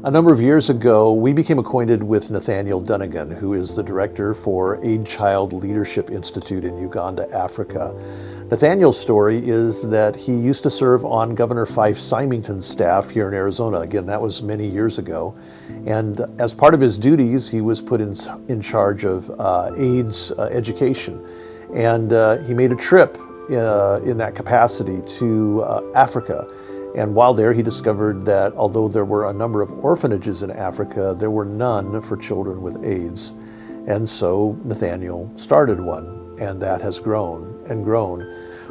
A number of years ago, we became acquainted with Nathaniel Dunnigan, who is the director for Aid Child Leadership Institute in Uganda, Africa. Nathaniel's story is that he used to serve on Governor Fife Symington's staff here in Arizona. Again, that was many years ago. And as part of his duties, he was put in charge of AIDS education. And he made a trip in that capacity to Africa. And while there, he discovered that although there were a number of orphanages in Africa, there were none for children with AIDS. And so Nathaniel started one, and that has grown and grown.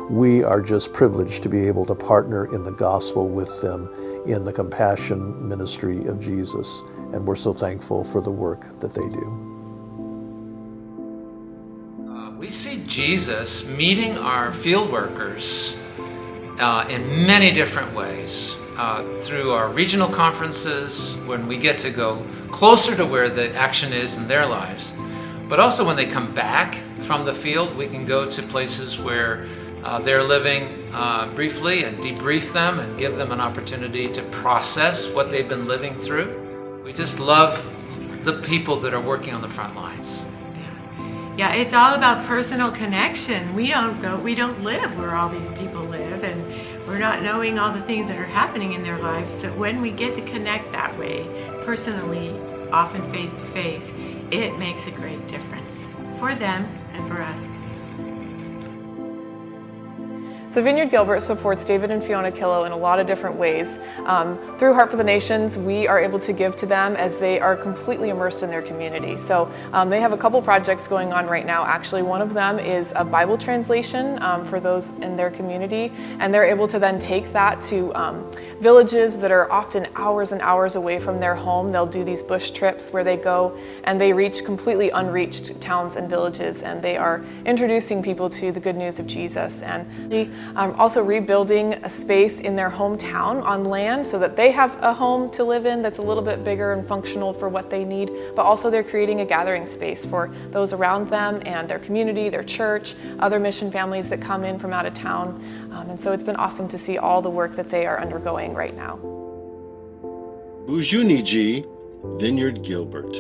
We are just privileged to be able to partner in the gospel with them in the compassion ministry of Jesus. And we're so thankful for the work that they do. We see Jesus meeting our field workers in many different ways, through our regional conferences, when we get to go closer to where the action is in their lives. But also when they come back from the field, we can go to places where they're living briefly and debrief them and give them an opportunity to process what they've been living through. We just love the people that are working on the front lines. Yeah, it's all about personal connection. We don't live where all these people live, and we're not knowing all the things that are happening in their lives. So when we get to connect that way, personally, often face to face, it makes a great difference for them and for us. So Vineyard Gilbert supports David and Fiona Killow in a lot of different ways. Through Heart for the Nations, we are able to give to them as they are completely immersed in their community. So they have a couple projects going on right now. Actually, one of them is a Bible translation for those in their community, and they're able to then take that to villages that are often hours and hours away from their home. They'll do these bush trips where they go and they reach completely unreached towns and villages, and they are introducing people to the good news of Jesus. And also rebuilding a space in their hometown on land so that they have a home to live in that's a little bit bigger and functional for what they need, but also they're creating a gathering space for those around them and their community, their church, other mission families that come in from out of town. And so it's been awesome to see all the work that they are undergoing right now. Bujuniji, Vineyard Gilbert.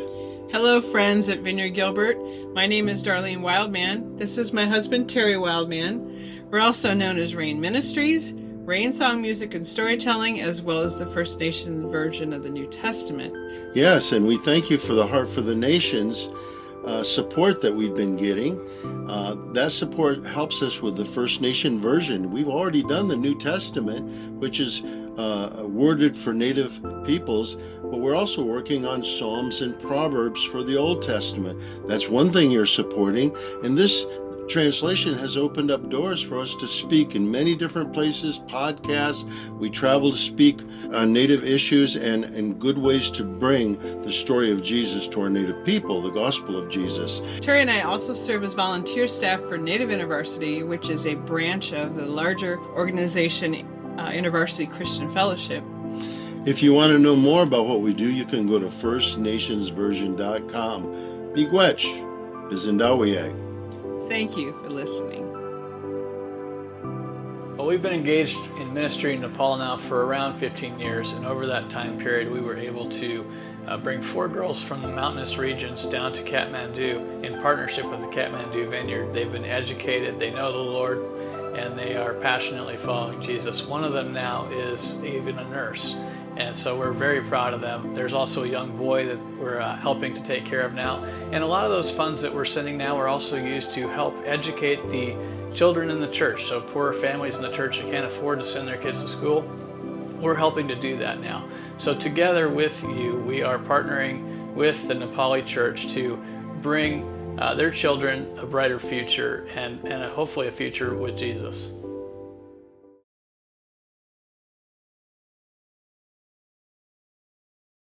Hello, friends at Vineyard Gilbert. My name is Darlene Wildman. This is my husband, Terry Wildman. We're also known as Rain Ministries, Rain Song Music and Storytelling, as well as the First Nations version of the New Testament. Yes, and we thank you for the Heart for the Nations support that we've been getting. That support helps us with the First Nation version. We've already done the New Testament, which is worded for Native peoples, but we're also working on Psalms and Proverbs for the Old Testament. That's one thing you're supporting, and this translation has opened up doors for us to speak in many different places, podcasts. We travel to speak on Native issues and good ways to bring the story of Jesus to our Native people, the gospel of Jesus. Terry and I also serve as volunteer staff for Native InterVarsity, which is a branch of the larger organization, InterVarsity Christian Fellowship. If you want to know more about what we do, you can go to firstnationsversion.com. Miigwech, Bizindawiag. Thank you for listening. Well, we've been engaged in ministry in Nepal now for around 15 years, and over that time period we were able to bring 4 girls from the mountainous regions down to Kathmandu in partnership with the Kathmandu Vineyard. They've been educated, they know the Lord, and they are passionately following Jesus. One of them now is even a nurse, and so we're very proud of them. There's also a young boy that we're helping to take care of now, and a lot of those funds that we're sending now are also used to help educate the children in the church. So poorer families in the church that can't afford to send their kids to school, we're helping to do that now. So together with you, we are partnering with the Nepali church to bring their children a brighter future and hopefully a future with Jesus.